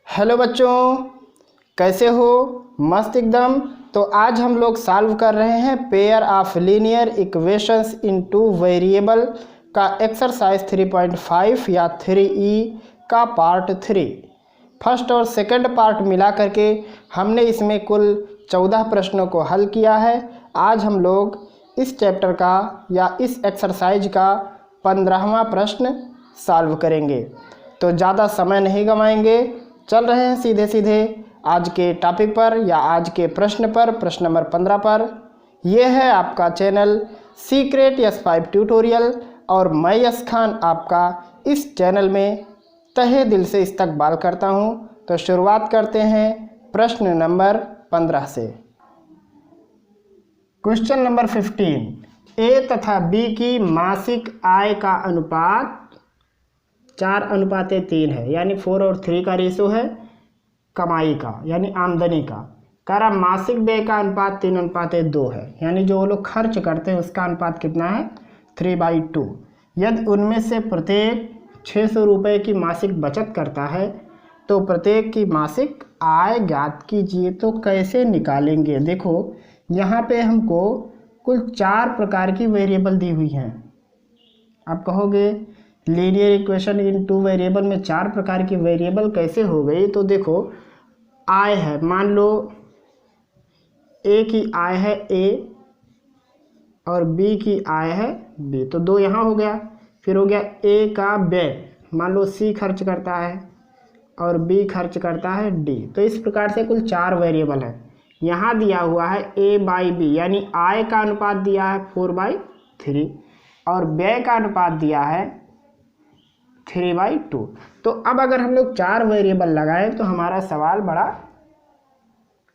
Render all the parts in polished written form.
Hello बच्चों, कैसे हो? मस्त एकदम। तो आज हम लोग सॉल्व कर रहे हैं pair of linear equations in two variable का एक्सरसाइज 3.5 या 3E का पार्ट 3। फर्स्ट और सेकंड पार्ट मिला करके हमने इसमें कुल 14 प्रश्नों को हल किया है। आज हम लोग इस चैप्टर का या इस एक्सरसाइज का 15वां प्रश्न सॉल्व करेंगे। तो ज़्यादा समय नहीं गंवाएंगे, चल रहे हैं सीधे सीधे आज के टॉपिक पर या आज के प्रश्न पर, प्रश्न नंबर 15 पर। यह है आपका चैनल सीक्रेट S5 ट्यूटोरियल और मैं यश खान आपका इस चैनल में तहे दिल से इस्तकबाल करता हूं। तो शुरुआत करते हैं प्रश्न नंबर 15 से। क्वेश्चन नंबर 15, ए तथा बी की मासिक आय का अनुपात 4:3 है, यानी 4 और 3 का रेशो है कमाई का यानी आमदनी का। कह रहा मासिक व्यय का अनुपात 3:2 है, यानी जो वो लोग खर्च करते हैं उसका अनुपात कितना है 3/2। यदि उनमें से प्रत्येक 600 रुपये की मासिक बचत करता है तो प्रत्येक की मासिक आय ज्ञात कीजिए। तो कैसे निकालेंगे? देखो यहाँ पे हमको कुल 4 प्रकार की वेरिएबल दी हुई हैं। आप कहोगे linear equation in two variable में 4 प्रकार की वेरिएबल कैसे हो गई? तो देखो आय है, मान लो ए की आय है ए और बी की आय है बी, तो 2 यहाँ हो गया। फिर हो गया ए का व्यय, मान लो सी खर्च करता है और बी खर्च करता है डी। तो इस प्रकार से कुल 4 वेरिएबल है। यहाँ दिया हुआ है A/B, यानी आय का अनुपात दिया है 4/3 और व्यय का अनुपात दिया है 3/2। तो अब अगर हम लोग 4 वेरिएबल लगाएं तो हमारा सवाल बड़ा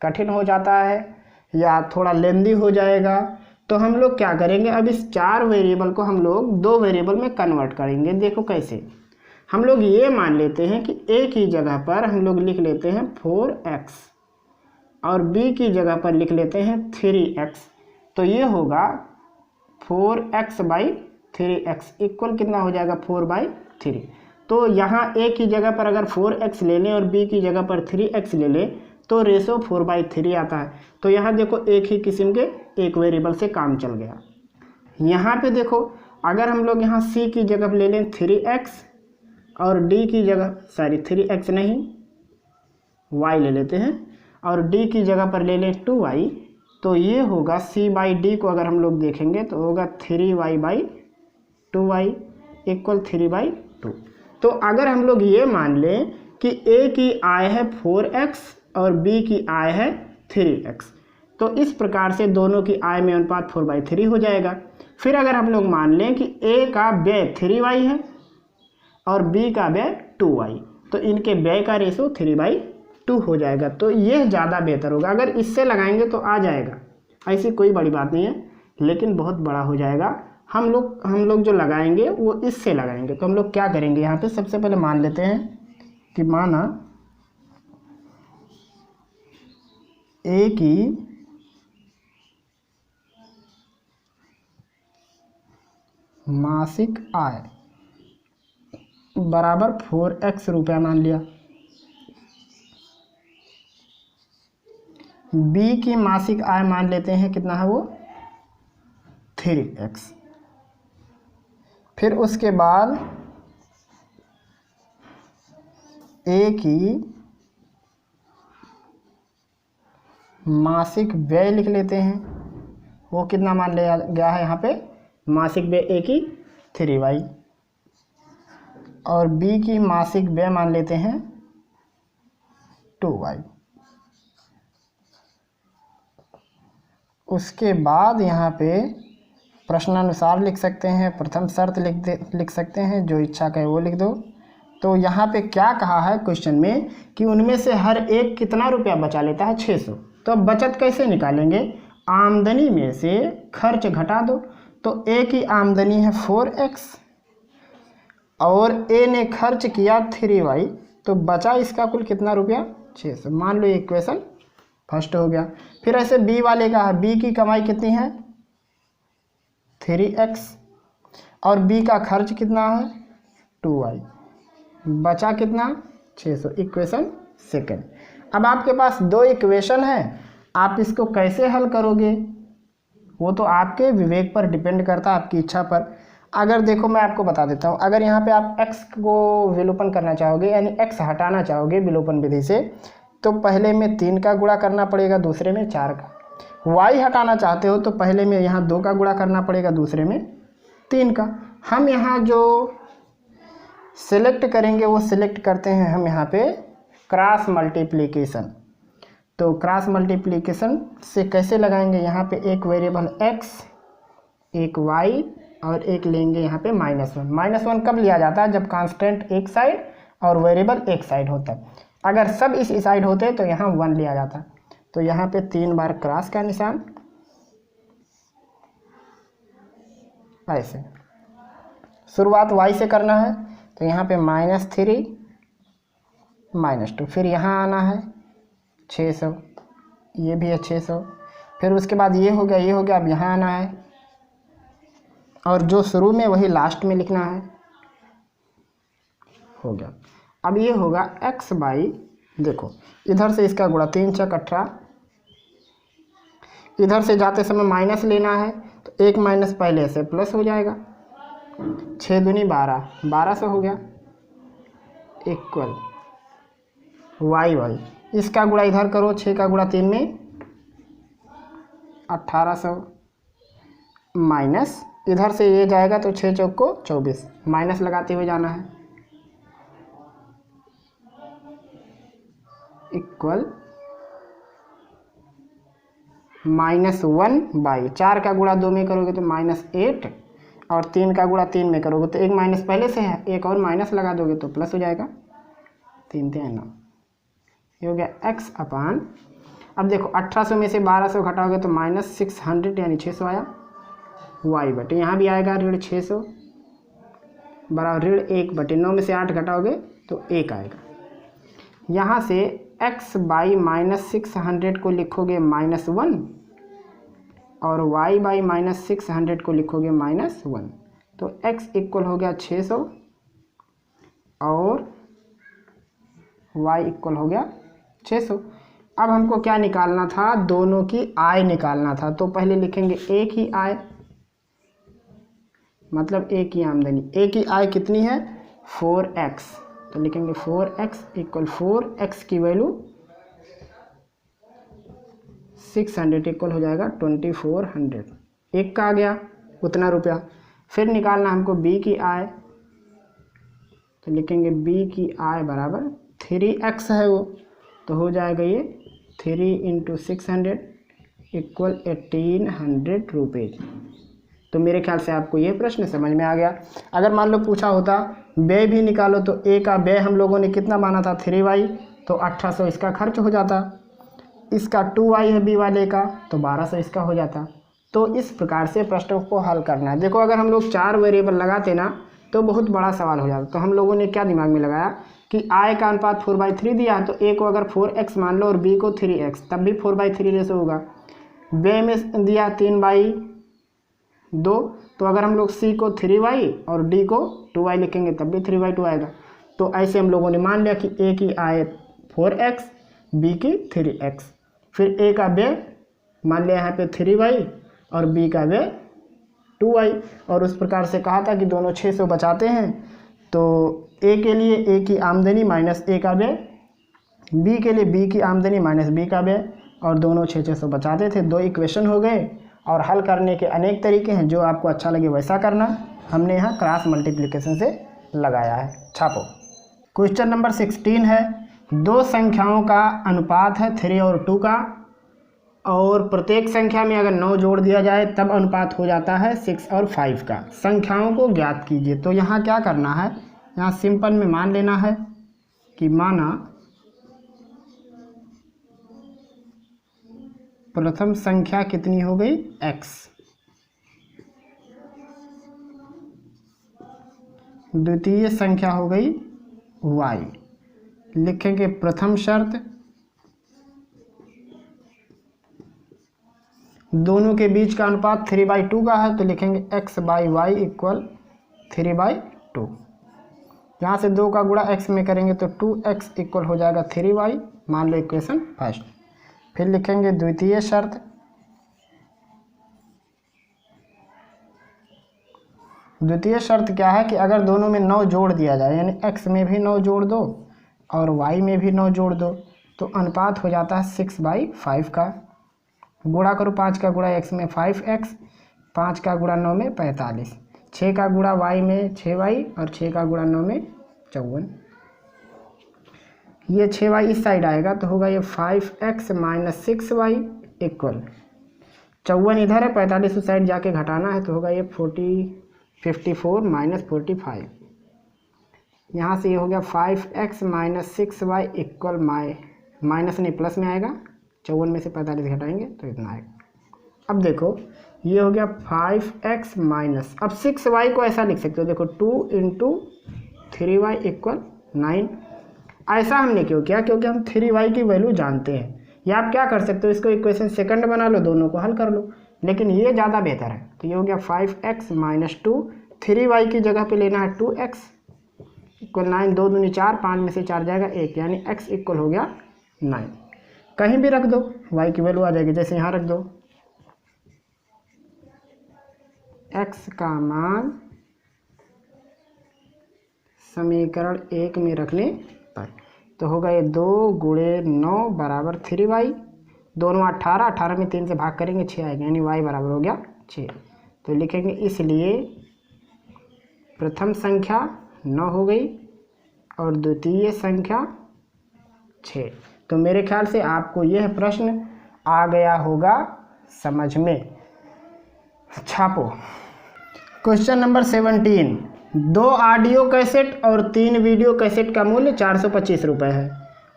कठिन हो जाता है या थोड़ा लेंदी हो जाएगा। तो हम लोग क्या करेंगे, अब इस 4 वेरिएबल को हम लोग 2 वेरिएबल में कन्वर्ट करेंगे। देखो कैसे। हम लोग ये मान लेते हैं कि ए की जगह पर हम लोग लिख लेते हैं 4x और बी की जगह पर लिख लेते हैं 3x। तो ये होगा 4x/3x इक्वल कितना हो जाएगा 4/3। तो यहाँ ए की जगह पर अगर 4x ले लें और बी की जगह पर 3x ले लें तो रेशो 4/3 आता है। तो यहाँ देखो एक ही किस्म के एक वेरिएबल से काम चल गया। यहाँ पे देखो अगर हम लोग यहाँ c की जगह पर ले लें 3x और d की जगह 3x नहीं y ले लेते हैं और d की जगह पर ले लें 2y, तो ये होगा c/d को अगर हम लोग देखेंगे तो होगा 3y/2y इक्वल 3/2। तो अगर हम लोग ये मान लें कि a की आय है 4x और b की आय है 3x, तो इस प्रकार से दोनों की आय में अनुपात 4/3 हो जाएगा। फिर अगर हम लोग मान लें कि a का व्यय 3y है और b का व्यय 2y, तो इनके व्यय का रेशो 3/2 हो जाएगा। तो यह ज़्यादा बेहतर होगा। अगर इससे लगाएंगे तो आ जाएगा, ऐसी कोई बड़ी बात नहीं है, लेकिन बहुत बड़ा हो जाएगा। हम लोग जो लगाएंगे वो इससे लगाएंगे। तो हम लोग क्या करेंगे, यहाँ पे सबसे पहले मान लेते हैं कि माना ए की मासिक आय बराबर 4x रुपया मान लिया, बी की मासिक आय मान लेते हैं कितना है वो 3x। फिर उसके बाद ए की मासिक व्यय लिख लेते हैं, वो कितना मान लिया गया है यहाँ पे मासिक व्यय ए की 3y और बी की मासिक व्यय मान लेते हैं 2y। उसके बाद यहाँ पे प्रश्नानुसार लिख सकते हैं, प्रथम शर्त लिख सकते हैं, जो इच्छा कहे वो लिख दो। तो यहाँ पे क्या कहा है क्वेश्चन में कि उनमें से हर एक कितना रुपया बचा लेता है 600। तो अब बचत कैसे निकालेंगे, आमदनी में से खर्च घटा दो। तो ए की आमदनी है 4x और ए ने खर्च किया 3y, तो बचा इसका कुल कितना रुपया 600। मान लो इक्वेशन फर्स्ट हो गया। फिर ऐसे बी वाले का है, बी की कमाई कितनी है 3x और बी का खर्च कितना है 2y, बचा कितना 600, इक्वेशन सेकेंड। अब आपके पास दो इक्वेशन है, आप इसको कैसे हल करोगे वो तो आपके विवेक पर डिपेंड करता है, आपकी इच्छा पर। अगर देखो मैं आपको बता देता हूँ, अगर यहाँ पे आप x को विलोपन करना चाहोगे यानी x हटाना चाहोगे विलोपन विधि से, तो पहले में 3 का गुणा करना पड़ेगा, दूसरे में 4 का। y हटाना चाहते हो तो पहले में यहाँ 2 का गुणा करना पड़ेगा, दूसरे में 3 का। हम यहाँ जो सिलेक्ट करेंगे वो सिलेक्ट करते हैं हम यहाँ पे क्रॉस मल्टीप्लिकेशन। तो क्रॉस मल्टीप्लिकेशन से कैसे लगाएंगे, यहाँ पे एक वेरिएबल x, एक y और एक लेंगे यहाँ पे -1। -1 कब लिया जाता है, जब कांस्टेंट एक साइड और वेरिएबल एक साइड होता है। अगर सब इस साइड होते तो यहाँ 1 लिया जाता। तो यहाँ पे 3 बार क्रॉस का निशान, ऐसे। शुरुआत y से करना है तो यहाँ पे -3 -2, फिर यहाँ आना है 600, ये भी है 600, फिर उसके बाद ये हो गया, ये हो गया। अब यहाँ आना है और जो शुरू में वही लास्ट में लिखना है, हो गया। अब ये होगा x बाई, देखो इधर से इसका गुणा 3 छक 18, इधर से जाते समय माइनस लेना है तो एक माइनस पहले से प्लस हो जाएगा, 6 दूनी 12, 1200 हो गया, इक्वल y इसका गुणा इधर करो, 6 का गुणा 3 में 1800, माइनस इधर से ये जाएगा तो 6 चौक को 24, माइनस लगाते हुए जाना है, इक्वल -1 बाई 4 का गुणा 2 में करोगे तो -8 और 3 का गुणा 3 में करोगे तो एक माइनस पहले से है, एक और माइनस लगा दोगे तो प्लस हो जाएगा, 3 3 9, ये हो गया x अपान। अब देखो 1800 में से 1200 घटाओगे तो -600 यानी 600 आया, y बटे यहाँ भी आएगा ऋण 600 बराबर ऋण 1 बटे 9 में से 8 घटाओगे तो 1 आएगा। यहाँ से x बाई -600 को लिखोगे -1 और y बाई -600 को लिखोगे -1, तो x इक्वल हो गया 600 और y इक्वल हो गया 600। अब हमको क्या निकालना था, दोनों की आय निकालना था। तो पहले लिखेंगे एक ही आय, मतलब एक ही आमदनी। एक ही आय कितनी है 4x, तो लिखेंगे 4x इक्वल 4x की वैल्यू 600 इक्वल हो जाएगा 2400, एक का आ गया उतना रुपया। फिर निकालना हमको b की आय, तो लिखेंगे b की आय बराबर 3x है वो, तो हो जाएगा ये 3 × 600 इक्वल 1800 रुपीज़। तो मेरे ख्याल से आपको ये प्रश्न समझ में आ गया। अगर मान लो पूछा होता व्यय भी निकालो, तो a का व्यय हम लोगों ने कितना माना था 3y, तो 1800 इसका खर्च हो जाता, इसका 2y है b वाले का तो 1200 इसका हो जाता। तो इस प्रकार से प्रश्नों को हल करना है। देखो अगर हम लोग 4 वेरिएबल लगाते ना तो बहुत बड़ा सवाल हो जाता। तो हम लोगों ने क्या दिमाग में लगाया कि आय का अनुपात 4/3 दिया है, तो a को अगर 4x मान लो और b को 3x, तब भी 4/3 रेशो होगा। व्यय में दिया 3/2, तो अगर हम लोग c को 3y और d को 2y लिखेंगे तब भी 3/2 आएगा। तो ऐसे हम लोगों ने मान लिया कि a की आय 4x, b की 3x। फिर a का व्यय मान लिया यहाँ पे 3y और b का व्यय 2y, और उस प्रकार से कहा था कि दोनों 600 बचाते हैं। तो a के लिए a की आमदनी माइनस a का व्यय, b के लिए b की आमदनी माइनस b का व्यय, और दोनों 600 बचाते थे। 2 इक्वेशन हो गए। और हल करने के अनेक तरीके हैं, जो आपको अच्छा लगे वैसा करना। हमने यहाँ क्रॉस मल्टीप्लिकेशन से लगाया है, छापो। क्वेश्चन नंबर 16 है, दो संख्याओं का अनुपात है 3 और 2 का, और प्रत्येक संख्या में अगर 9 जोड़ दिया जाए तब अनुपात हो जाता है 6 और 5 का। संख्याओं को ज्ञात कीजिए। तो यहाँ क्या करना है, यहाँ सिंपल में मान लेना है कि माना प्रथम संख्या कितनी हो गई x, द्वितीय संख्या हो गई y। लिखेंगे प्रथम शर्त, दोनों के बीच का अनुपात 3/2 का है, तो लिखेंगे x/y इक्वल 3/2। यहाँ से 2 का गुणा x में करेंगे तो 2x इक्वल हो जाएगा 3y, मान लो इक्वेशन फर्स्ट। फिर लिखेंगे द्वितीय शर्त, द्वितीय शर्त क्या है कि अगर दोनों में 9 जोड़ दिया जाए, यानी x में भी 9 जोड़ दो और y में भी 9 जोड़ दो, तो अनुपात हो जाता है 6/5 का। गुणा करो 5 का गुणा x में 5x, 5 का गुणा 9 में 45, 6 का गुणा y में 6y और 6 का गुणा 9 में 54। ये 6y इस साइड आएगा तो होगा ये 5x - 6y इक्वल 54 इधर है, 45 उस साइड जाके घटाना है तो होगा ये 54 - 45। यहाँ से ये हो गया 5x - 6y इक्वल माइनस नहीं प्लस में आएगा, 54 में से 45 घटाएंगे तो इतना आएगा। अब देखो ये हो गया 5x माइनस, अब 6y को ऐसा लिख सकते हो, देखो 2 × 3y इक्वल 9। ऐसा हमने क्यों किया? क्योंकि हम 3y की वैल्यू जानते हैं। या आप क्या कर सकते हो, इसको इक्वेशन सेकंड बना लो, दोनों को हल कर लो, लेकिन ये ज़्यादा बेहतर है। तो ये हो गया 5x - 2, 3y की जगह पे लेना है 2x इक्वल 9, 2 दूनी 4, 5 में से 4 जाएगा 1, यानी x इक्वल हो गया 9। कहीं भी रख दो y की वैल्यू आ जाएगी, जैसे यहाँ रख दो x का मान समीकरण 1 में रखने पर, तो होगा ये 2 × 9 बराबर 3y, दोनों 18, 18 में 3 से भाग करेंगे 6 आएगा, यानी y बराबर हो गया 6। तो लिखेंगे इसलिए प्रथम संख्या 9 हो गई और द्वितीय संख्या 6। तो मेरे ख्याल से आपको यह प्रश्न आ गया होगा समझ में। छापो। क्वेश्चन नंबर 17, 2 ऑडियो कैसेट और 3 वीडियो कैसेट का मूल्य 425 रुपये है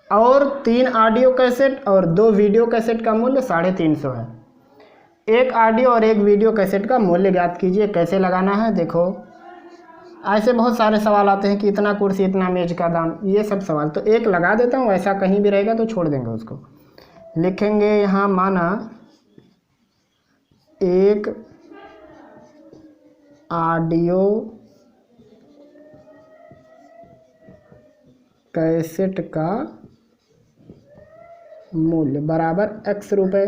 और 3 ऑडियो कैसेट और 2 वीडियो कैसेट का मूल्य 350 है। एक ऑडियो और एक वीडियो कैसेट का मूल्य ज्ञात कीजिए। कैसे लगाना है देखो, ऐसे बहुत सारे सवाल आते हैं कि इतना कुर्सी इतना मेज का दाम, ये सब सवाल तो एक लगा देता हूँ, ऐसा कहीं भी रहेगा तो छोड़ देंगे उसको। लिखेंगे यहाँ माना एक ऑडियो कैसेट का मूल्य बराबर x रुपये,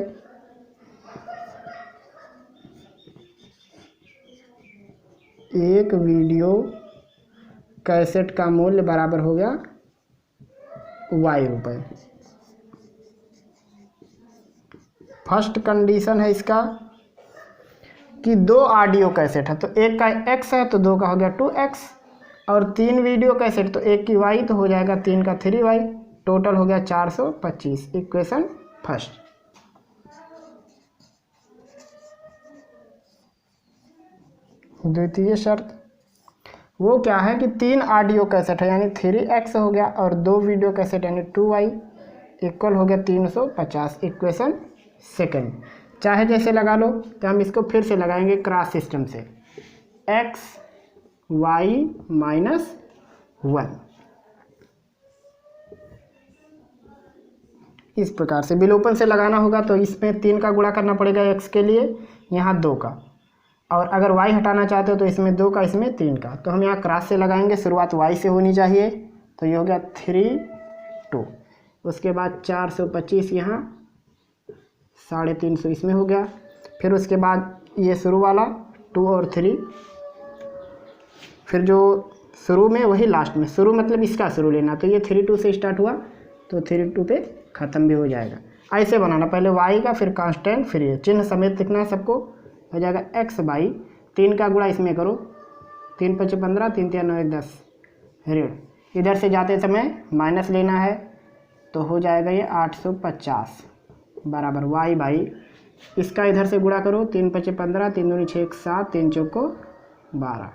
एक वीडियो कैसेट का मूल्य बराबर हो गया y रुपये। फर्स्ट कंडीशन है इसका कि 2 ऑडियो कैसेट है, तो एक का x है तो 2 का हो गया 2x, और 3 वीडियो कैसेट तो एक की y तो हो जाएगा 3 का 3y, टोटल हो गया 425। Equation first. द्वितीय शर्त वो क्या है कि 3 ऑडियो कैसेट है यानी 3x हो गया और 2 वीडियो कैसेट यानी 2y इक्वल हो गया 350। Equation second. चाहे जैसे लगा लो, तो हम इसको फिर से लगाएंगे क्रॉस सिस्टम से, x y - 1 इस प्रकार से विलोपन से लगाना होगा। तो इसमें 3 का गुणा करना पड़ेगा x के लिए, यहाँ 2 का, और अगर y हटाना चाहते हो तो इसमें 2 का इसमें 3 का। तो हम यहाँ क्रॉस से लगाएंगे, शुरुआत y से होनी चाहिए, तो ये हो गया 3 2, उसके बाद 425 यहाँ 350 इसमें हो गया, फिर उसके बाद ये शुरू वाला 2 और 3, फिर जो शुरू में वही लास्ट में, शुरू मतलब इसका शुरू लेना, तो ये 32 से स्टार्ट हुआ तो 32 पे ख़त्म भी हो जाएगा। ऐसे बनाना, पहले y का फिर कांस्टेंट फिर ये चिन्ह समेत लिखना है सबको, हो जाएगा x बाई 3 का गुणा इसमें करो, 3 × 5 = 15, 3 × 3 = 9, 1 10 ऋण, इधर से जाते समय माइनस लेना है तो हो जाएगा ये 850 बराबर y बाई, इसका इधर से गुणा करो, 3 × 5 = 15, 3 दूनी 6 = 7, 3 चौको 12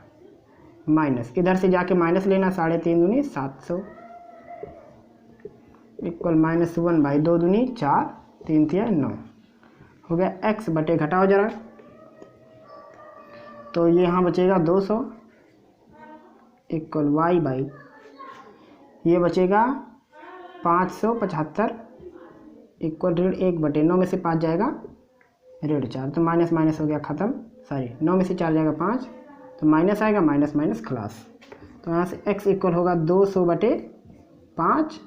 माइनस, इधर से जाके माइनस लेना, 3.5 दूनी 700 इक्वल -1 बाई 2 दूनी 4, 3 × 9 हो गया x बटे, घटाओ जरा, तो ये यहाँ बचेगा 200 इक्वल y बाई, ये बचेगा 575 इक्वल ऋण 1 बटे 9 में से 5 जाएगा ऋण 4, तो माइनस माइनस हो गया ख़त्म, सॉरी 9 में से 4 जाएगा 5, तो माइनस आएगा, माइनस माइनस खलास। तो यहाँ से x इक्वल होगा 200/5,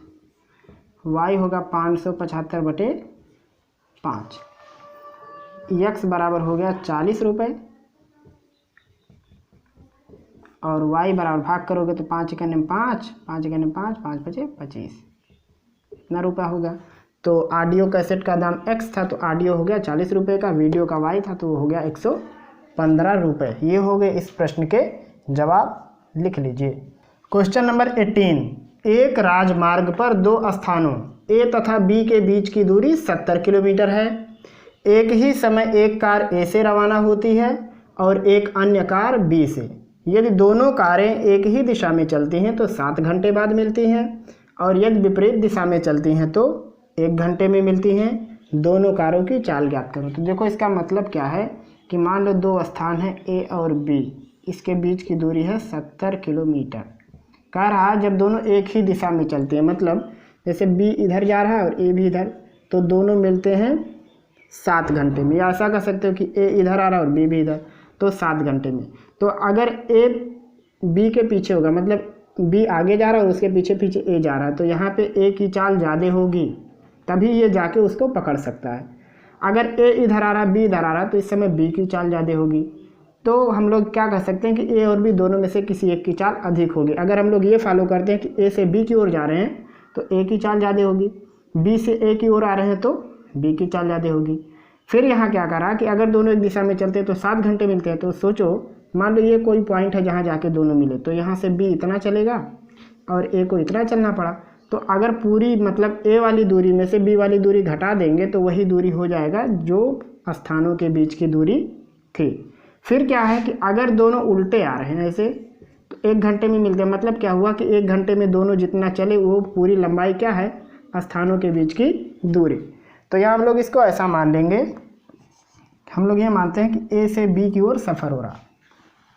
y होगा 575/5, x बराबर हो गया 40 रुपये और y बराबर भाग करोगे तो 5 एकने 5, 5 एकने 5, 5 बचे 25, इतना रुपया होगा। तो ऑडियो कैसेट का दाम x था तो ऑडियो हो गया 40 रुपये का, वीडियो का y था तो वो हो गया 115 रुपये। ये हो गए इस प्रश्न के जवाब, लिख लीजिए। क्वेश्चन नंबर 18, एक राजमार्ग पर दो स्थानों A तथा B के बीच की दूरी 70 किलोमीटर है। एक ही समय एक कार A से रवाना होती है और एक अन्य कार B से। यदि दोनों कारें एक ही दिशा में चलती हैं तो 7 घंटे बाद मिलती हैं और यदि विपरीत दिशा में चलती हैं तो 1 घंटे में मिलती हैं। दोनों कारों की चाल ज्ञात करो। तो देखो इसका मतलब क्या है कि मान लो दो स्थान हैं A और B, इसके बीच की दूरी है 70 किलोमीटर। कह रहा है जब दोनों एक ही दिशा में चलते हैं, मतलब जैसे B इधर जा रहा है और A भी इधर, तो दोनों मिलते हैं 7 घंटे में। या ऐसा कह सकते हो कि A इधर आ रहा है और B भी इधर, तो 7 घंटे में। तो अगर A B के पीछे होगा, मतलब B आगे जा रहा है और उसके पीछे पीछे A जा रहा है, तो यहाँ पे A की चाल ज़्यादा होगी, तभी ये जाके उसको पकड़ सकता है। अगर A इधर आ रहा है, B इधर आ रहा है, तो इस समय B की चाल ज़्यादा होगी। तो हम लोग क्या कह सकते हैं कि A और B दोनों में से किसी एक की चाल अधिक होगी। अगर हम लोग ये फॉलो करते हैं कि A से B की ओर जा रहे हैं तो A की चाल ज़्यादा होगी, B से A की ओर आ रहे हैं तो B की चाल ज़्यादा होगी। फिर यहाँ क्या करा कि अगर दोनों एक दिशा में चलते हैं तो 7 घंटे मिलते हैं। तो सोचो, मान लो ये कोई पॉइंट है जहाँ जाके दोनों मिले, तो यहाँ से B इतना चलेगा और A को इतना चलना पड़ा। तो अगर पूरी मतलब A वाली दूरी में से B वाली दूरी घटा देंगे तो वही दूरी हो जाएगा जो स्थानों के बीच की दूरी थी। फिर क्या है कि अगर दोनों उल्टे आ रहे हैं ऐसे, तो 1 घंटे में मिलते हैं। मतलब क्या हुआ कि 1 घंटे में दोनों जितना चले वो पूरी लंबाई क्या है, स्थानों के बीच की दूरी। तो यहाँ हम लोग इसको ऐसा मान लेंगे, हम लोग ये मानते हैं कि A से B की ओर सफ़र हो रहा,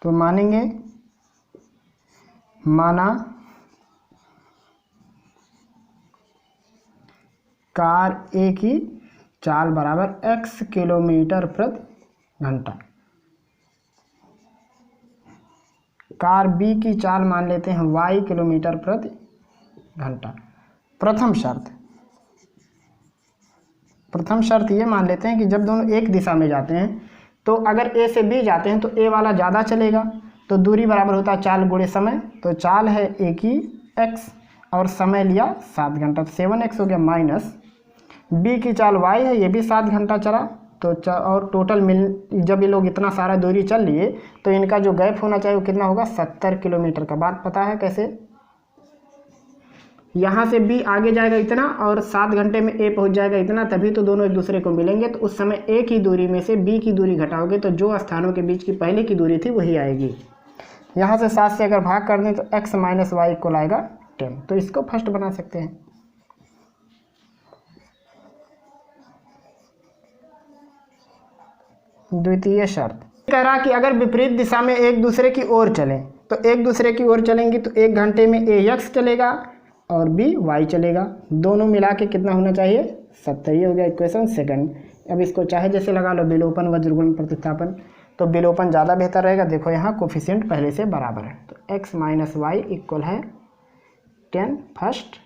तो मानेंगे माना कार A की चाल बराबर x किलोमीटर प्रति घंटा, कार B की चाल मान लेते हैं y किलोमीटर प्रति घंटा। प्रथम शर्त ये मान लेते हैं कि जब दोनों एक दिशा में जाते हैं तो अगर A से B जाते हैं तो A वाला ज़्यादा चलेगा, तो दूरी बराबर होता है चाल गुणे समय। तो चाल है A की x और समय लिया 7 घंटा, तो 7x हो गया, माइनस B की चाल y है, ये भी 7 घंटा चला। तो और टोटल जब ये लोग इतना सारा दूरी चल लिए तो इनका जो गैप होना चाहिए वो कितना होगा, 70 किलोमीटर का। बात पता है कैसे? यहाँ से B आगे जाएगा इतना और 7 घंटे में A पहुँच जाएगा इतना, तभी तो दोनों एक दूसरे को मिलेंगे। तो उस समय A की दूरी में से B की दूरी घटाओगे तो जो स्थानों के बीच की पहले की दूरी थी वही आएगी। यहाँ से 7 से अगर भाग कर दें तो x माइनस वाई इक्वल आएगा 10। तो इसको फर्स्ट बना सकते हैं। द्वितीय शर्त कह रहा कि अगर विपरीत दिशा में एक दूसरे की ओर चलें तो एक दूसरे की ओर चलेंगी तो 1 घंटे में A x चलेगा और B y चलेगा। दोनों मिला के कितना होना चाहिए, 70। ये हो गया इक्वेशन सेकंड। अब इसको चाहे जैसे लगा लो, विलोपन वज्रगुणन प्रतिस्थापन, तो विलोपन ज़्यादा बेहतर रहेगा। देखो यहाँ कोफिशिएंट पहले से बराबर है, तो x माइनस वाई इक्वल है 10 first,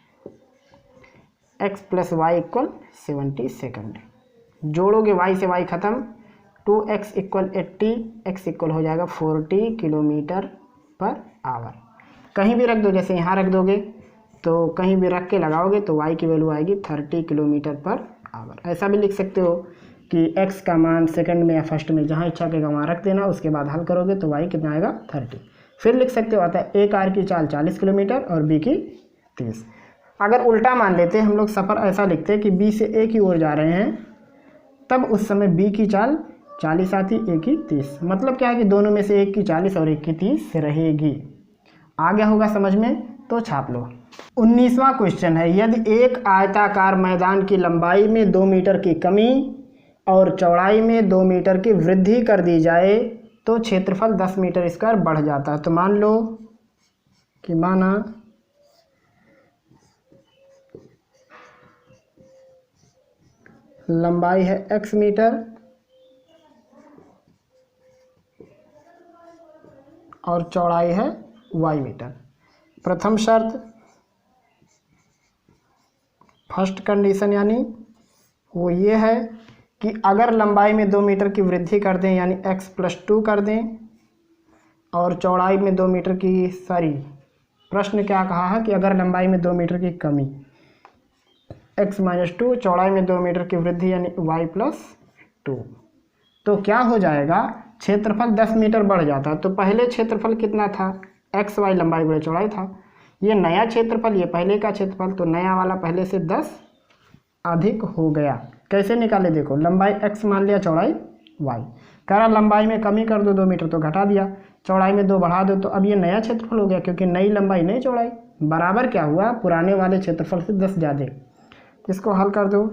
x plus y equal 70 second. जोड़ोगे y से y खत्म, 2x इक्वल 80, x इक्वल हो जाएगा 40 किलोमीटर पर आवर। कहीं भी रख दो, जैसे यहाँ रख दोगे तो कहीं भी रख के लगाओगे तो y की वैल्यू आएगी 30 किलोमीटर पर आवर। ऐसा भी लिख सकते हो कि x का मान सेकंड में या फर्स्ट में जहाँ इच्छा के वहाँ रख देना, उसके बाद हल करोगे तो y कितना आएगा 30। फिर लिख सकते हो आता है A कार की चाल 40 किलोमीटर और B की 30। अगर उल्टा मान लेते हम लोग, सफ़र ऐसा लिखते हैं कि B से A की ओर जा रहे हैं, तब उस समय B की चाल 40 आती, A की 30। मतलब क्या है कि दोनों में से एक की 40 और एक की 30 रहेगी। आ गया होगा समझ में, तो छाप लो। 19वां क्वेश्चन है, यदि एक आयताकार मैदान की लंबाई में 2 मीटर की कमी और चौड़ाई में 2 मीटर की वृद्धि कर दी जाए तो क्षेत्रफल 10 मीटर स्क्वायर बढ़ जाता है। तो मान लो कि माना लंबाई है x मीटर और चौड़ाई है y मीटर। प्रथम शर्त, फर्स्ट कंडीशन यानी वो ये है कि अगर लंबाई में 2 मीटर की वृद्धि कर दें यानी x+2 कर दें और चौड़ाई में 2 मीटर की प्रश्न क्या कहा है कि अगर लंबाई में 2 मीटर की कमी x-2 चौड़ाई में 2 मीटर की वृद्धि यानी y+2, तो क्या हो जाएगा, क्षेत्रफल 10 मीटर बढ़ जाता। तो पहले क्षेत्रफल कितना था, xy लंबाई गुणे चौड़ाई था, ये नया क्षेत्रफल, ये पहले का क्षेत्रफल, तो नया वाला पहले से 10 अधिक हो गया। कैसे निकाले देखो, लंबाई x मान लिया, चौड़ाई y, कह रहा लंबाई में कमी कर दो 2 मीटर तो घटा दिया, चौड़ाई में 2 बढ़ा दो, तो अब ये नया क्षेत्रफल हो गया क्योंकि नई लंबाई नई चौड़ाई, बराबर क्या हुआ, पुराने वाले क्षेत्रफल से 10 ज़्यादा। इसको हल कर दो,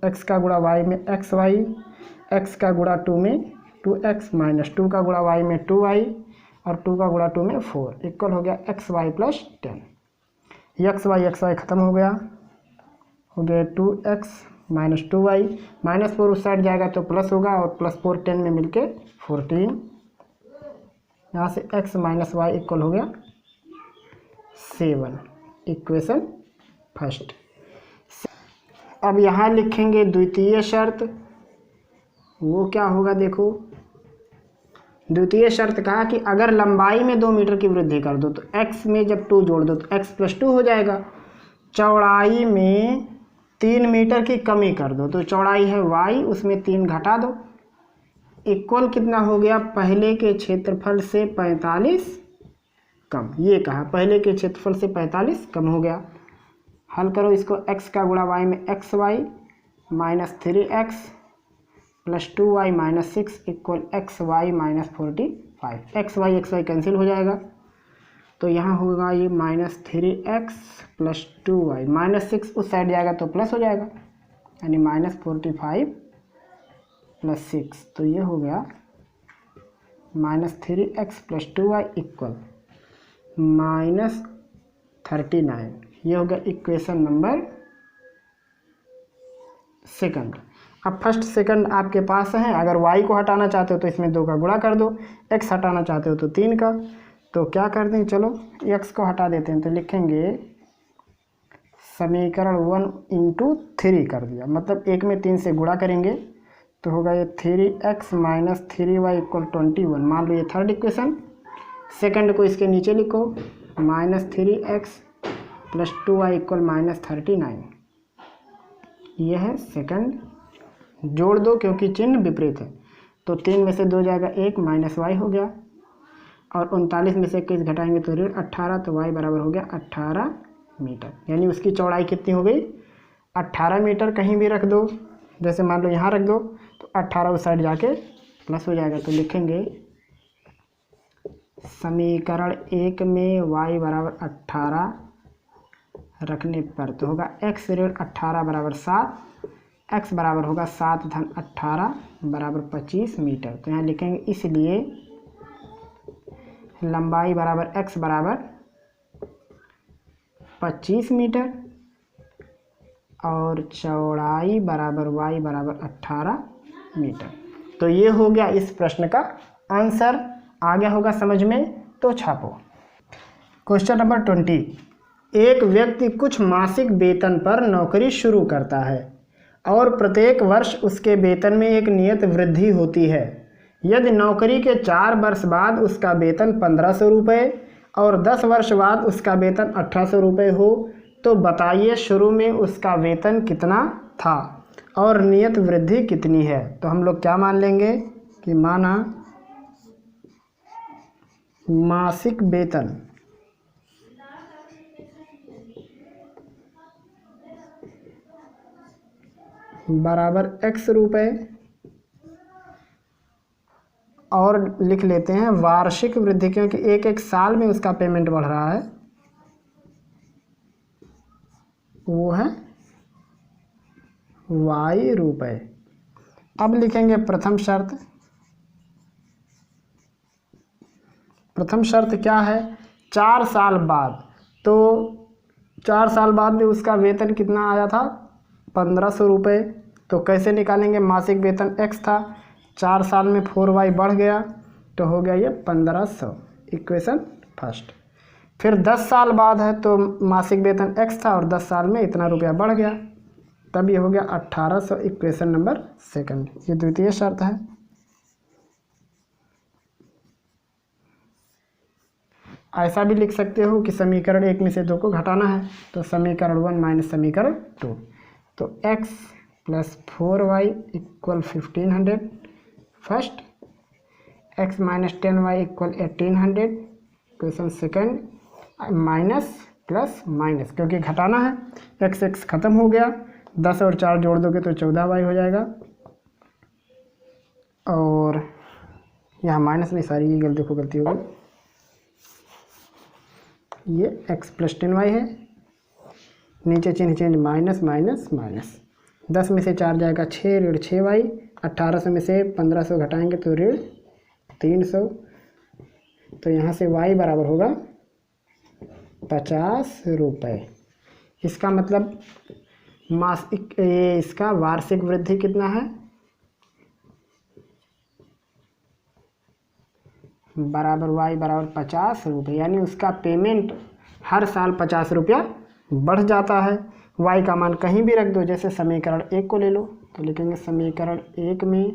x का गुणा y में xy, x का गुणा 2 में 2x माइनस 2 का गुणा y में 2y और 2 का गुणा 2 में 4 इक्वल हो गया xy+10। xy ख़त्म हो गया 2x माइनस 2y, -4 उस साइड जाएगा तो प्लस होगा और +4 10 में मिलके 14, यहाँ से x माइनस y इक्वल हो गया 7, इक्वेशन फर्स्ट। अब यहाँ लिखेंगे द्वितीय शर्त, वो क्या होगा देखो, द्वितीय शर्त कहा कि अगर लंबाई में 2 मीटर की वृद्धि कर दो तो x में जब 2 जोड़ दो तो x+2 हो जाएगा, चौड़ाई में 3 मीटर की कमी कर दो तो चौड़ाई है y, उसमें 3 घटा दो, इक्वल कितना हो गया, पहले के क्षेत्रफल से 45 कम, ये कहा पहले के क्षेत्रफल से 45 कम हो गया। हल करो इसको, x का गुणा y में xy minus 3x plus 2y minus 6 equal xy minus 45, xy cancel हो जाएगा तो यहाँ होगा ये -3x प्लस 2y, -6 उस साइड जाएगा तो प्लस हो जाएगा यानी -45 प्लस 6, तो ये हो गया -3x प्लस 2y इक्वल -39, ये हो गया इक्वेशन नंबर सेकंड। अब फर्स्ट सेकंड आपके पास है, अगर y को हटाना चाहते हो तो इसमें 2 का गुणा कर दो, x हटाना चाहते हो तो 3 का, तो क्या कर दें, चलो x को हटा देते हैं तो लिखेंगे समीकरण 1 × 3 कर दिया, मतलब 1 में 3 से गुणा करेंगे तो होगा ये 3x माइनस 3y इक्वल 21, मान लो ये थर्ड इक्वेशन। सेकंड को इसके नीचे लिखो, -3x प्लस 2y इक्वल -39, यह है सेकंड। जोड़ दो क्योंकि चिन्ह विपरीत है, तो 3 में से 2 जाएगा 1 माइनस y हो गया और 39 में से 21 घटाएंगे तो 18, तो y बराबर हो गया 18 मीटर, यानी उसकी चौड़ाई कितनी हो गई 18 मीटर। कहीं भी रख दो, जैसे मान लो यहाँ रख दो तो 18 उस साइड जाके प्लस हो जाएगा, तो लिखेंगे समीकरण 1 में y बराबर 18 रखने पर तो होगा x ऋण 18 बराबर 7, x बराबर होगा 7 धन 18 बराबर 25 मीटर। तो यहाँ लिखेंगे इसलिए लंबाई बराबर x बराबर 25 मीटर और चौड़ाई बराबर y बराबर 18 मीटर। तो ये हो गया इस प्रश्न का आंसर। आ गया होगा समझ में, तो छापो। क्वेश्चन नंबर 20, एक व्यक्ति कुछ मासिक वेतन पर नौकरी शुरू करता है और प्रत्येक वर्ष उसके वेतन में एक नियत वृद्धि होती है। यदि नौकरी के 4 वर्ष बाद उसका वेतन 1500 रुपये और 10 वर्ष बाद उसका वेतन 1800 रुपये हो, तो बताइए शुरू में उसका वेतन कितना था और नियत वृद्धि कितनी है। तो हम लोग क्या मान लेंगे कि माना मासिक वेतन बराबर x रुपये और लिख लेते हैं वार्षिक वृद्धि, क्योंकि एक एक साल में उसका पेमेंट बढ़ रहा है, वो है y रुपये। अब लिखेंगे प्रथम शर्त। प्रथम शर्त क्या है, 4 साल बाद, तो 4 साल बाद में उसका वेतन कितना आया था 1500 रुपये। तो कैसे निकालेंगे, मासिक वेतन x था, 4 साल में 4y बढ़ गया तो हो गया ये 1500, इक्वेशन फर्स्ट। फिर 10 साल बाद है तो मासिक वेतन x था और 10 साल में इतना रुपया बढ़ गया, तब ये हो गया 1800। इक्वेशन नंबर सेकंड, ये द्वितीय शर्त है। ऐसा भी लिख सकते हो कि समीकरण 1 में से 2 को घटाना है, तो समीकरण 1 माइनस समीकरण 2, तो x plus 4y equal 1500 first, x minus 10y equal 1800 equation second, minus plus minus क्योंकि घटाना है, x x खत्म हो गया, 10 और 4 जोड़ दोगे तो 14y हो जाएगा, और यहाँ माइनस नहीं, सारी ये गलती हो गई, ये x प्लस 10y है, नीचे चिन्ह चेंज, माइनस माइनस माइनस, 10 में से 4 जाएगा 6 ऋण 6y, 1800 में से 1500 घटाएंगे तो ऋण 300, तो यहाँ से y बराबर होगा 50 रुपये। इसका मतलब मासिक ये इसका वार्षिक वृद्धि कितना है, बराबर y बराबर 50 रुपये, यानी उसका पेमेंट हर साल 50 रुपया बढ़ जाता है। y का मान कहीं भी रख दो, जैसे समीकरण 1 को ले लो तो लिखेंगे समीकरण 1 में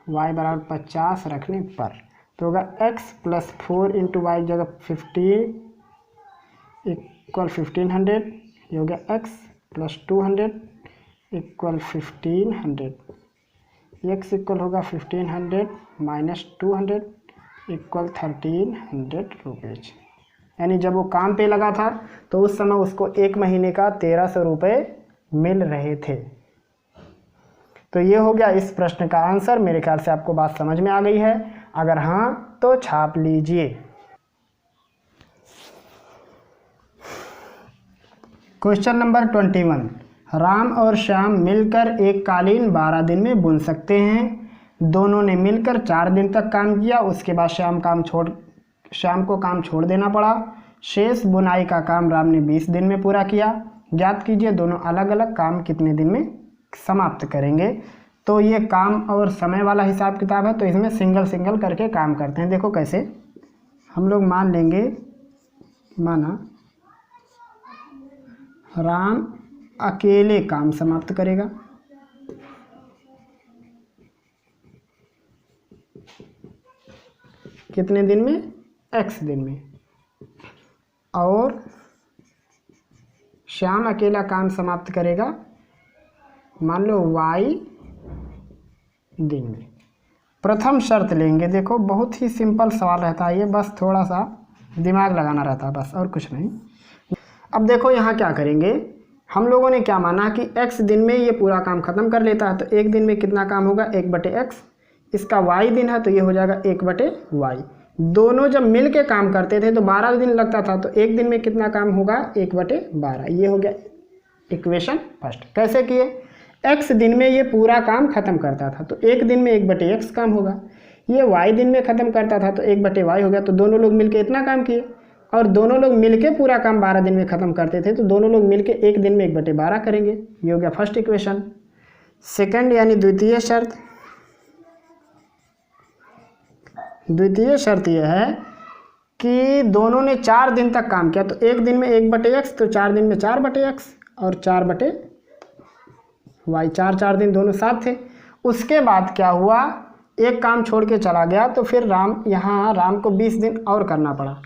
y बराबर 50 रखने पर तो होगा x प्लस 4 इंटू वाई जगह 15 इक्वल 1500, ये हो गया x plus 200 equal 1500, x equal होगा 1500 माइनस 200 इक्वल 1300 रुपीज़। यानी जब वो काम पे लगा था तो उस समय उसको 1 महीने का 1300 रुपये मिल रहे थे। तो ये हो गया इस प्रश्न का आंसर। मेरे ख्याल से आपको बात समझ में आ गई है, अगर हाँ तो छाप लीजिए। क्वेश्चन नंबर 21, राम और श्याम मिलकर एक कालीन 12 दिन में बुन सकते हैं। दोनों ने मिलकर 4 दिन तक काम किया, उसके बाद श्याम को काम छोड़ देना पड़ा। शेष बुनाई का काम राम ने 20 दिन में पूरा किया। ज्ञात कीजिए दोनों अलग अलग काम कितने दिन में समाप्त करेंगे। तो ये काम और समय वाला हिसाब किताब है, तो इसमें सिंगल सिंगल करके काम करते हैं। देखो कैसे, हम लोग मान लेंगे, माना राम अकेले काम समाप्त करेगा, कितने दिन में, x दिन में, और श्याम अकेला काम समाप्त करेगा मान लो y दिन में। प्रथम शर्त लेंगे, देखो बहुत ही सिंपल सवाल रहता है ये, बस थोड़ा सा दिमाग लगाना रहता है बस, और कुछ नहीं। अब देखो यहाँ क्या करेंगे, हम लोगों ने क्या माना कि x दिन में ये पूरा काम खत्म कर लेता है, तो एक दिन में कितना काम होगा, 1/x। इसका y दिन है तो ये हो जाएगा 1/y। दोनों जब मिल के काम करते थे तो 12 दिन लगता था, तो एक दिन में कितना काम होगा, 1/12। ये हो गया इक्वेशन फर्स्ट। कैसे किए, x दिन में ये पूरा काम खत्म करता था तो एक दिन में 1/x काम होगा, ये y दिन में खत्म करता था तो 1/y हो गया। तो दोनों लोग मिलके इतना काम किए, और दोनों लोग मिलके पूरा काम 12 दिन में खत्म करते थे, तो दोनों लोग मिलके एक दिन में 1/12 करेंगे। ये हो गया फर्स्ट इक्वेशन। सेकंड यानी द्वितीय शर्त, द्वितीय शर्त यह है कि दोनों ने 4 दिन तक काम किया, तो एक दिन में 1/x, तो 4 दिन में 4/x और 4/y, 4 दिन दोनों साथ थे। उसके बाद क्या हुआ, एक काम छोड़ के चला गया, तो फिर राम को 20 दिन और करना पड़ा,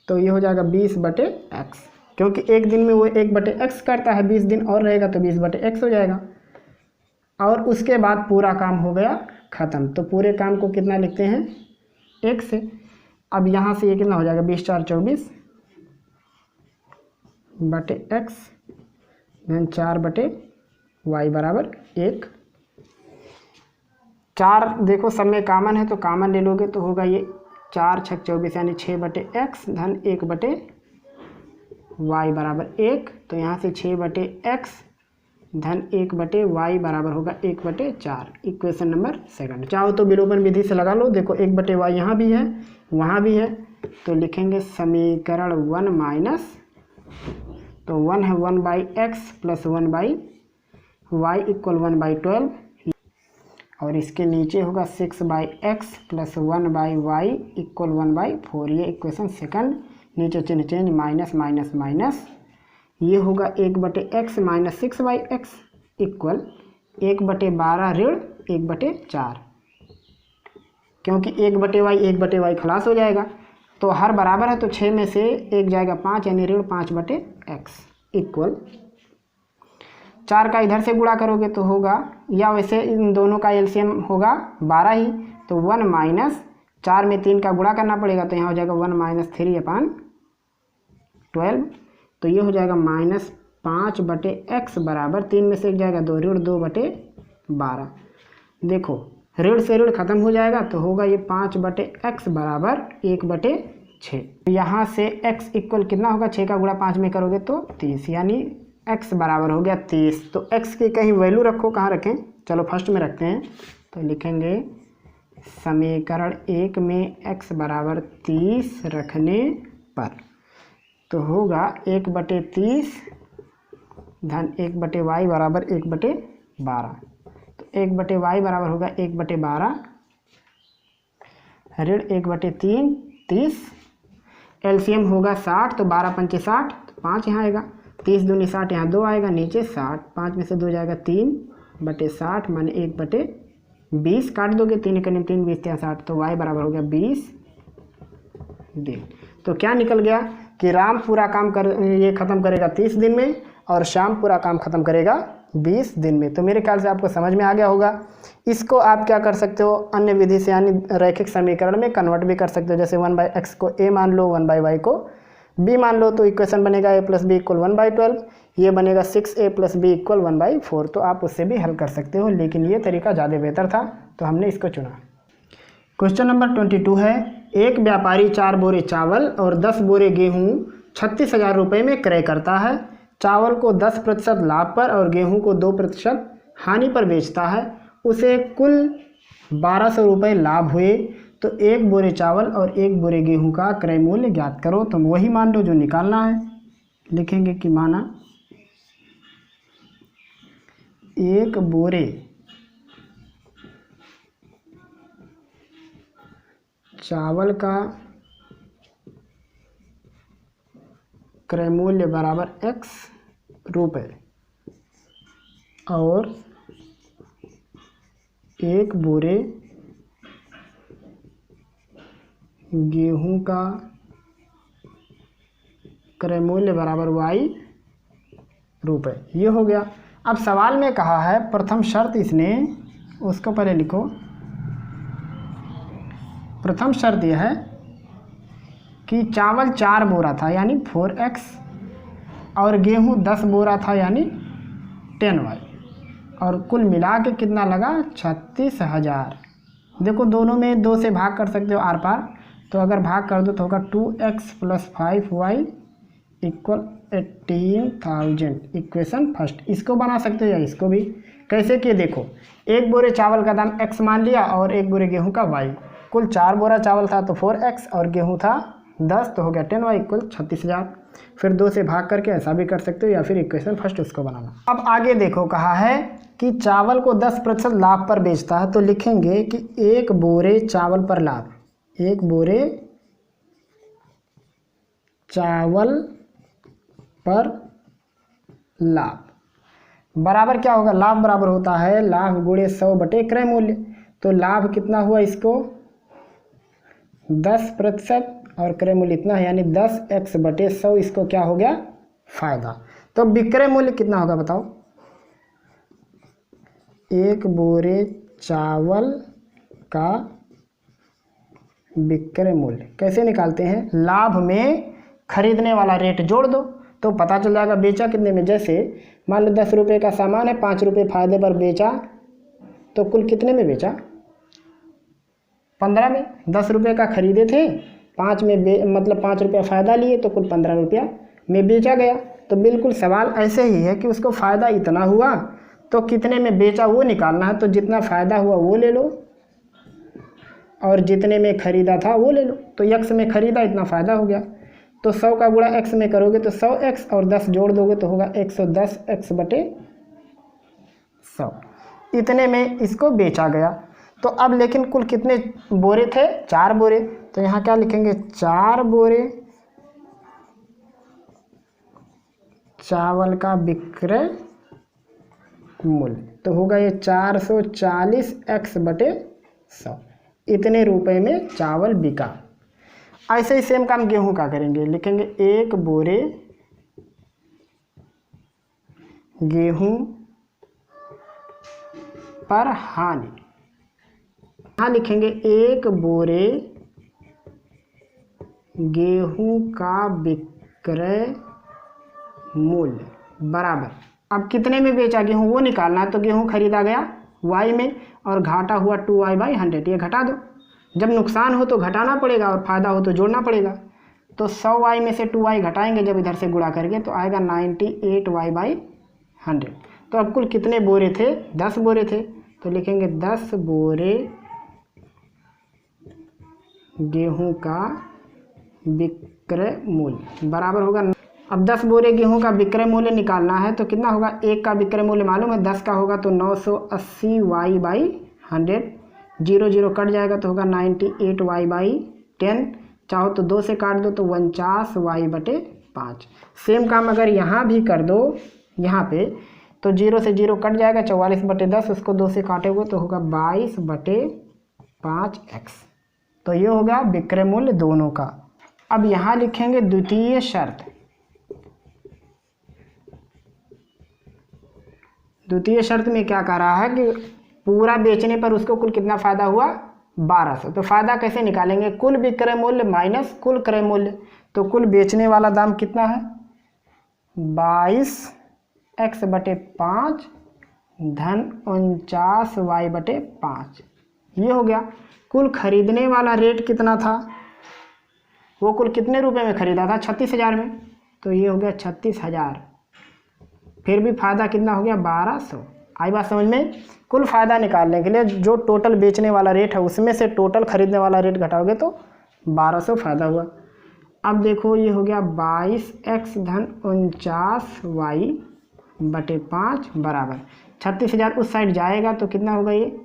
तो ये हो जाएगा 20/x, क्योंकि एक दिन में वो 1/x करता है, 20 दिन और रहेगा तो 20/x हो जाएगा। और उसके बाद पूरा काम हो गया ख़त्म, तो पूरे काम को कितना लिखते हैं, 1 से। अब यहाँ से ये कितना हो जाएगा, 20 4 24/x, देन 4/y बराबर 1। 4 देखो सब में कॉमन है तो कॉमन ले लोगे तो होगा ये 4 6 24 यानी 6/x धन 1/y बराबर 1। तो यहाँ से 6/x धन 1/y बराबर होगा 1/4। Equation number second. चाहो तो विलोपन विधि से लगा लो, देखो 1/y यहाँ भी है वहाँ भी है, तो लिखेंगे समीकरण 1 माइनस, तो 1 है 1/x प्लस 1/y इक्वल 1/12। और इसके नीचे होगा 6/x प्लस 1/y इक्वल 1/4। ये इक्वेशन सेकंड। नीचे चिन्ह चेंज, माइनस माइनस माइनस, ये होगा 1/x माइनस 6/x इक्वल 1/12 ऋण 1/4, क्योंकि 1/y 1/y खलास हो जाएगा तो हर बराबर है, तो 6 में से 1 जाएगा 5 यानी ऋण 5/x इक्वल 4 का इधर से गुणा करोगे तो होगा, या वैसे इन दोनों का एलसीएम होगा 12 ही, तो 1 माइनस 4 में 3 का गुणा करना पड़ेगा, तो यहाँ हो जाएगा 1 माइनस 3/12। तो ये हो जाएगा माइनस 5/x बराबर 3 में से 1 जाएगा 2, ऋण 2/12। देखो ऋण से ऋण खत्म हो जाएगा तो होगा ये 5/x बराबर 1/6। यहाँ से x इक्वल कितना होगा, 6 का गुणा 5 में करोगे तो 30, यानी x बराबर हो गया 30। तो x की कहीं वैल्यू रखो, कहाँ रखें, चलो फर्स्ट में रखते हैं। तो लिखेंगे समीकरण 1 में x बराबर 30 रखने पर तो होगा 1/30 धन 1/y बराबर 1/12। तो 1/y बराबर होगा 1/12 ऋण 1/3 30। एलसीएम होगा 60, तो 12 पंचे 60, तो 5 यहाँ आएगा, 30 दूनी 60, यहाँ 2 आएगा, नीचे 60, 5 में से 2 जाएगा 3/60 माने 1/20। काट दोगे 3 करीब 3 20 60, तो y बराबर हो गया 20 दिन। तो क्या निकल गया कि राम पूरा काम ये ख़त्म करेगा 30 दिन में और श्याम पूरा काम ख़त्म करेगा 20 दिन में। तो मेरे ख्याल से आपको समझ में आ गया होगा। इसको आप क्या कर सकते हो, अन्य विधि से यानी रैखिक समीकरण में कन्वर्ट भी कर सकते हो। जैसे 1/x को a मान लो, 1/y को b मान लो, तो इक्वेशन बनेगा a + b इक्वल 1/12। ये बनेगा 6a + b इक्वल 1/4। तो आप उससे भी हल कर सकते हो, लेकिन ये तरीका ज़्यादा बेहतर था तो हमने इसको चुना। क्वेश्चन नंबर 22 है, एक व्यापारी 4 बोरे चावल और 10 बोरे गेहूँ 36,000 रुपये में क्रय करता है। चावल को 10% लाभ पर और गेहूं को 2% हानि पर बेचता है। उसे कुल 1200 रुपये लाभ हुए, तो 1 बोरे चावल और 1 बोरे गेहूं का क्रय मूल्य ज्ञात करो। तो वही मान लो जो निकालना है। लिखेंगे कि माना 1 बोरे चावल का क्रय मूल्य बराबर x रुपये और 1 बोरे गेहूं का क्रय मूल्य बराबर y रुपये। ये हो गया। अब सवाल में कहा है, प्रथम शर्त इसने, उसको पहले लिखो। प्रथम शर्त यह है कि चावल 4 बोरा था यानी 4x और गेहूं 10 बोरा था यानी 10y और कुल मिला के कितना लगा 36,000। देखो दोनों में 2 से भाग कर सकते हो आर पार, तो अगर भाग कर दो तो होगा 2x + 5y equal 18,000। Equation first. इसको बना सकते हो या इसको भी। कैसे कि देखो 1 बोरे चावल का दाम x मान लिया और 1 बोरे गेहूं का y। कुल 4 बोरा चावल था तो 4x और गेहूं था 10, तो हो गया 10y इक्वल 36,000। फिर 2 से भाग करके ऐसा भी कर सकते हो या फिर इक्वेशन फर्स्ट उसको बनाना। अब आगे देखो कहा है कि चावल को 10% लाभ पर बेचता है, तो लिखेंगे कि 1 बोरे चावल पर लाभ, 1 बोरे चावल पर लाभ बराबर क्या होगा, लाभ बराबर होता है लाभ गुणे 100 बटे क्रय मूल्य। तो लाभ कितना हुआ, इसको 10% और क्रय मूल्य इतना है यानी 10x बटे 100। इसको क्या हो गया, फायदा। तो विक्रय मूल्य कितना होगा बताओ, 1 बोरे चावल का विक्रय मूल्य कैसे निकालते हैं, लाभ में खरीदने वाला रेट जोड़ दो तो पता चल जाएगा बेचा कितने में। जैसे मान लो 10 रुपये का सामान है, 5 रुपये फायदे पर बेचा, तो कुल कितने में बेचा, 15 में। 10 रुपये का खरीदे थे, 5 में मतलब 5 रुपया फ़ायदा लिए, तो कुल 15 रुपया में बेचा गया। तो बिल्कुल सवाल ऐसे ही है कि उसको फ़ायदा इतना हुआ तो कितने में बेचा वो निकालना है। तो जितना फ़ायदा हुआ वो ले लो और जितने में ख़रीदा था वो ले लो। तो x में ख़रीदा इतना फ़ायदा हो गया, तो 100 का गुणा x में करोगे तो 100x और 10 जोड़ दोगे तो होगा 110x बटे 100। इतने में इसको बेचा गया। तो अब लेकिन कुल कितने बोरे थे? 4 बोरे। तो यहाँ क्या लिखेंगे? 4 बोरे चावल का विक्रय मूल्य। तो होगा ये 440x/100, इतने रुपए में चावल बिका। ऐसे ही सेम काम गेहूं का करेंगे, लिखेंगे 1 बोरे गेहूं पर हानि। यहाँ लिखेंगे 1 बोरे गेहूं का विक्रय मूल्य बराबर, अब कितने में बेचा गेहूं वो निकालना है। तो गेहूं खरीदा गया y में और घाटा हुआ 2y/100, ये घटा दो। जब नुकसान हो तो घटाना पड़ेगा और फायदा हो तो जोड़ना पड़ेगा। तो 100y में से 2y घटाएंगे जब इधर से गुणा करके, तो आएगा 98y/100। तो अब कुल कितने बोरे थे? 10 बोरे थे। तो लिखेंगे 10 बोरे गेहूं का विक्रय मूल्य बराबर होगा। अब 10 बोरे गेहूं का विक्रय मूल्य निकालना है तो कितना होगा? 1 का विक्रय मूल्य मालूम है 10 का होगा, तो 980y/100, 0 0 कट जाएगा तो होगा 98y/10। चाहो तो 2 से काट दो तो 49y/5। सेम काम अगर यहाँ भी कर दो, यहाँ पे तो 0 से 0 कट जाएगा, 44/10, उसको 2 से काटेंगे तो होगा 22/5x। तो ये होगा विक्रय मूल्य दोनों का। अब यहाँ लिखेंगे द्वितीय शर्त। द्वितीय शर्त में क्या कह रहा है कि पूरा बेचने पर उसको कुल कितना फ़ायदा हुआ? 1200। तो फ़ायदा कैसे निकालेंगे? कुल विक्रय मूल्य माइनस कुल क्रय मूल्य। तो कुल बेचने वाला दाम कितना है? 22x/5 धन 49y/5, ये हो गया। कुल खरीदने वाला रेट कितना था? वो कुल कितने रुपए में खरीदा था? 36,000 में। तो ये हो गया 36,000। फिर भी फ़ायदा कितना हो गया? 1200। आई बात समझ में? कुल फ़ायदा निकालने के लिए जो टोटल बेचने वाला रेट है उसमें से टोटल खरीदने वाला रेट घटाओगे तो 1200 फ़ायदा हुआ। अब देखो ये हो गया 22x धन 49y/5 बराबर 36,000। उस साइड जाएगा तो कितना होगा? ये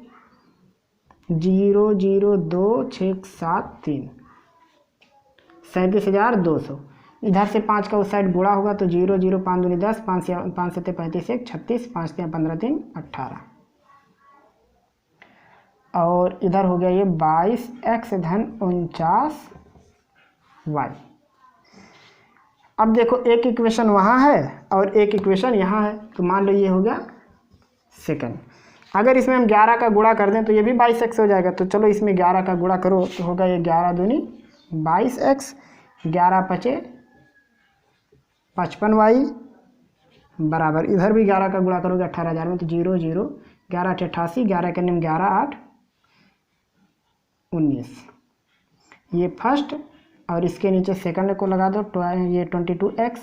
0 0 2 6 7 3 37,200। इधर से 5 का उस साइड गुणा होगा तो 0 0 5 दूनी 10, 5 7 35 1 36, 5 3 15 3 18। और इधर हो गया ये 22x धन 49y। अब देखो एक इक्वेशन वहाँ है और एक इक्वेशन यहाँ है, तो मान लो ये हो गया सेकंड। अगर इसमें हम 11 का गुणा कर दें तो ये भी 22x हो जाएगा। तो चलो इसमें 11 का गुणा करो तो होगा ये 11 दूनी 22x, 11 पचे 55y बराबर, इधर भी 11 का गुणा करोगे 18,000 में तो 0 0 11 88, 11 के निम 11 8 19। ये फर्स्ट और इसके नीचे सेकंड को लगा दो। ये 22x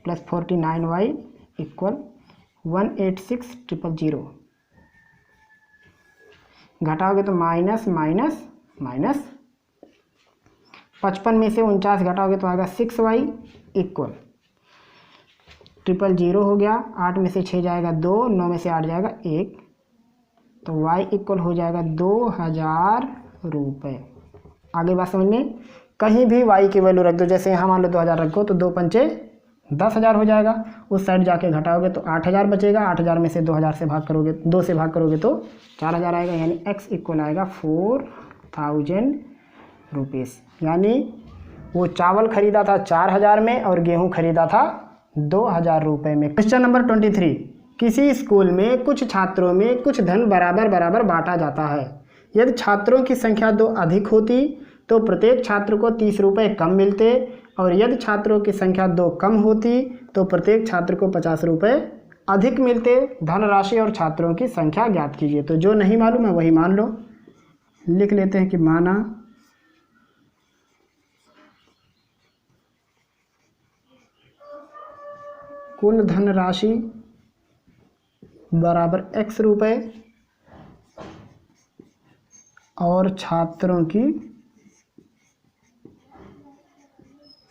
प्लस 49y इक्वल 186,000। घटाओगे तो माइनस माइनस माइनस 55 में से 49 घटाओगे तो आएगा 6y इक्वल 000 हो गया। 8 में से 6 जाएगा 2, 9 में से 8 जाएगा 1, तो y इक्वल हो जाएगा 2000 रुपये। आगे बात समझ में? कहीं भी y की वैल्यू रख दो, जैसे यहाँ मान लो 2000 रखो तो 2 पंचे 10,000 हो जाएगा। उस साइड जाके घटाओगे तो 8,000 बचेगा। 8,000 में से 2,000 से भाग करोगे, 2 से भाग करोगे तो 4,000 आएगा, यानी x इक्वल आएगा 4,000 रुपीज़। यानी वो चावल खरीदा था 4,000 में और गेहूं खरीदा था 2,000 रुपये में। क्वेश्चन नंबर 23, किसी स्कूल में कुछ छात्रों में कुछ धन बराबर बराबर बांटा जाता है। यदि छात्रों की संख्या 2 अधिक होती तो प्रत्येक छात्र को 30 रुपये कम मिलते, और यदि छात्रों की संख्या 2 कम होती तो प्रत्येक छात्र को 50 रुपये अधिक मिलते। धनराशि और छात्रों की संख्या ज्ञात कीजिए। तो जो नहीं मालूम है वही मान लो। लिख लेते हैं कि माना कुल धनराशि बराबर x रुपये और छात्रों की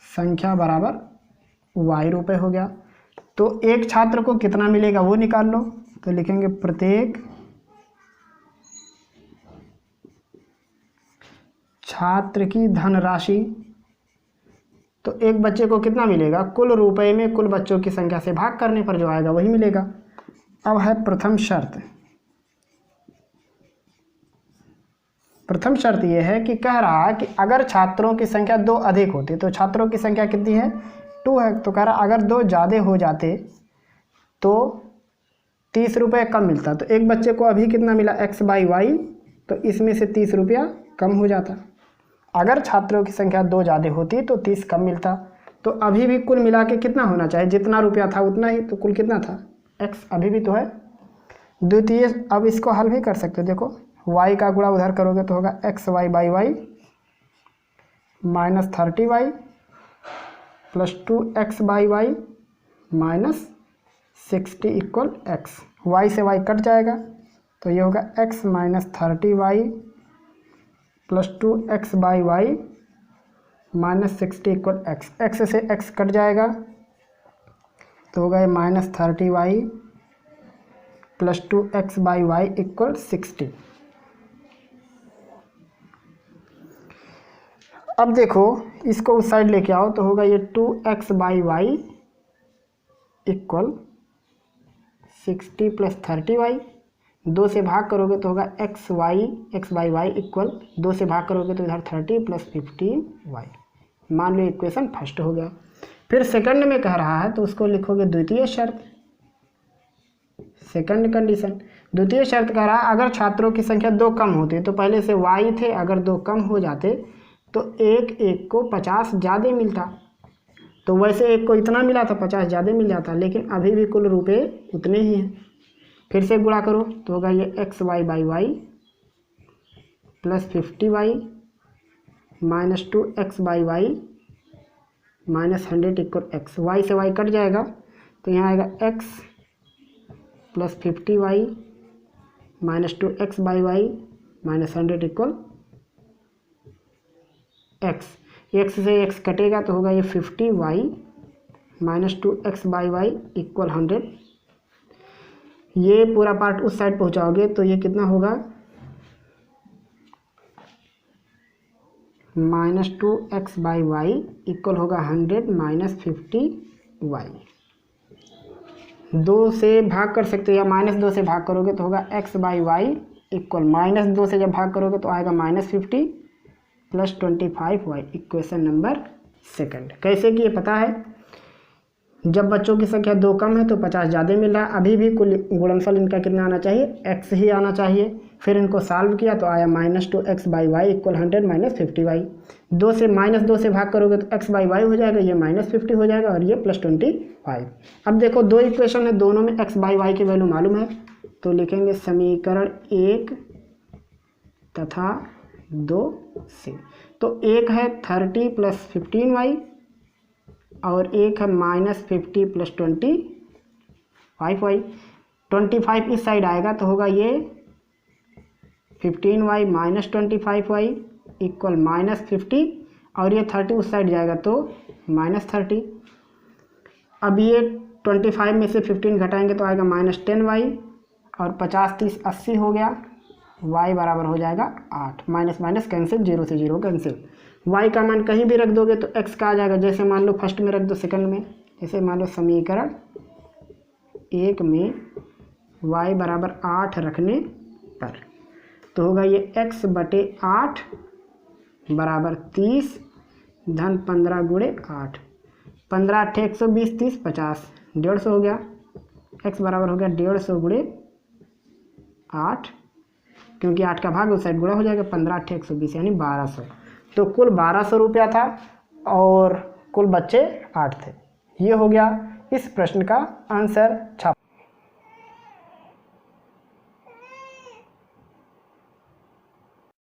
संख्या बराबर y रुपये हो गया। तो एक छात्र को कितना मिलेगा वो निकाल लो। तो लिखेंगे प्रत्येक छात्र की धनराशि, तो एक बच्चे को कितना मिलेगा, कुल रुपए में कुल बच्चों की संख्या से भाग करने पर जो आएगा वही मिलेगा। अब है प्रथम शर्त। प्रथम शर्त यह है कि कह रहा है कि अगर छात्रों की संख्या 2 अधिक होती, तो छात्रों की संख्या कितनी है, 2 है, तो कह रहा अगर 2 ज़्यादा हो जाते तो 30 रुपये कम मिलता। तो एक बच्चे को अभी कितना मिला, x/y, तो इसमें से 30 रुपया कम हो जाता। अगर छात्रों की संख्या 2 ज़्यादा होती तो 30 कम मिलता। तो अभी भी कुल मिला के कितना होना चाहिए, जितना रुपया था उतना ही, तो कुल कितना था, x अभी भी तो है। द्वितीय, अब इसको हल भी कर सकते हो, देखो y का गुणा उधर करोगे तो होगा xy/y minus 30y plus 2x/y minus 60 equal x। y से y कट जाएगा तो ये होगा x minus 30y plus 2x/y minus 60 equal x। x से x कट जाएगा तो होगा ये minus 30y plus 2x/y equal 60। अब देखो इसको उस साइड लेके आओ तो होगा ये 2x/y इक्वल 60 प्लस 30y। 2 से भाग करोगे तो होगा x/y इक्वल 2 से भाग करोगे तो इधर 30 प्लस 15y। मान लो इक्वेशन फर्स्ट हो गया। फिर सेकंड में कह रहा है तो उसको लिखोगे द्वितीय शर्त, सेकंड कंडीशन। द्वितीय शर्त कह रहा है अगर छात्रों की संख्या 2 कम होती, तो पहले से y थे, अगर 2 कम हो जाते तो एक को 50 ज़्यादा मिलता। तो वैसे एक को इतना मिला था, 50 ज़्यादा मिल जाता, लेकिन अभी भी कुल रुपए उतने ही हैं। फिर से गुणा करो तो होगा ये xy/y plus 50y minus 2x/y minus 100 equal x। y से y कट जाएगा तो यहाँ आएगा x plus 50y minus 2x/y minus 100 equal x। x से x कटेगा तो होगा ये 50y माइनस 2x/y इक्वल 100। ये पूरा पार्ट उस साइड पहुंचाओगे तो ये कितना होगा, माइनस 2x/y इक्वल होगा 100 माइनस 50y। 2 से भाग कर सकते हो या माइनस 2 से भाग करोगे तो होगा x/y इक्वल माइनस 2 से जब भाग करोगे तो आएगा minus 50 plus 25y। Equation number second. कैसे कि ये पता है, जब बच्चों की संख्या 2 कम है तो 50 ज़्यादा मिल रहा है। अभी भी कुल गुणनफल इनका कितना आना चाहिए, x ही आना चाहिए। फिर इनको सॉल्व किया तो आया minus 2x/y equal 100 minus 50y। 2 से माइनस 2 से भाग करोगे तो x/y हो जाएगा, ये माइनस 50 हो जाएगा और ये प्लस 25। अब देखो 2 इक्वेशन है, दोनों में x/y की वैल्यू मालूम है, तो लिखेंगे समीकरण 1 तथा 2 से। तो एक है 30 प्लस 15y और एक है माइनस 50 प्लस 25y। 25 इस साइड आएगा तो होगा ये 15y minus 25y equal minus 50 और ये 30 उस साइड जाएगा तो माइनस 30। अब ये 25 में से 15 घटाएंगे तो आएगा माइनस 10y और 50 30 80 हो गया, y बराबर हो जाएगा 8। माइनस माइनस कैंसिल, 0 से 0 कैंसिल। y का मान कहीं भी रख दोगे तो x का आ जाएगा, जैसे मान लो फर्स्ट में रख दो, सेकंड में, जैसे मान लो समीकरण 1 में y बराबर 8 रखने पर तो होगा ये x/8 बराबर 30 धन 15 गुणे 8। 15 8 120, 30 50, 150 हो गया। x बराबर हो गया 150 गुणे 8, क्योंकि 8 का भाग उस साइड गुणा हो जाएगा। 15 8 120 यानी 1200। तो कुल 1200 रुपया था और कुल बच्चे 8 थे। ये हो गया इस प्रश्न का आंसर।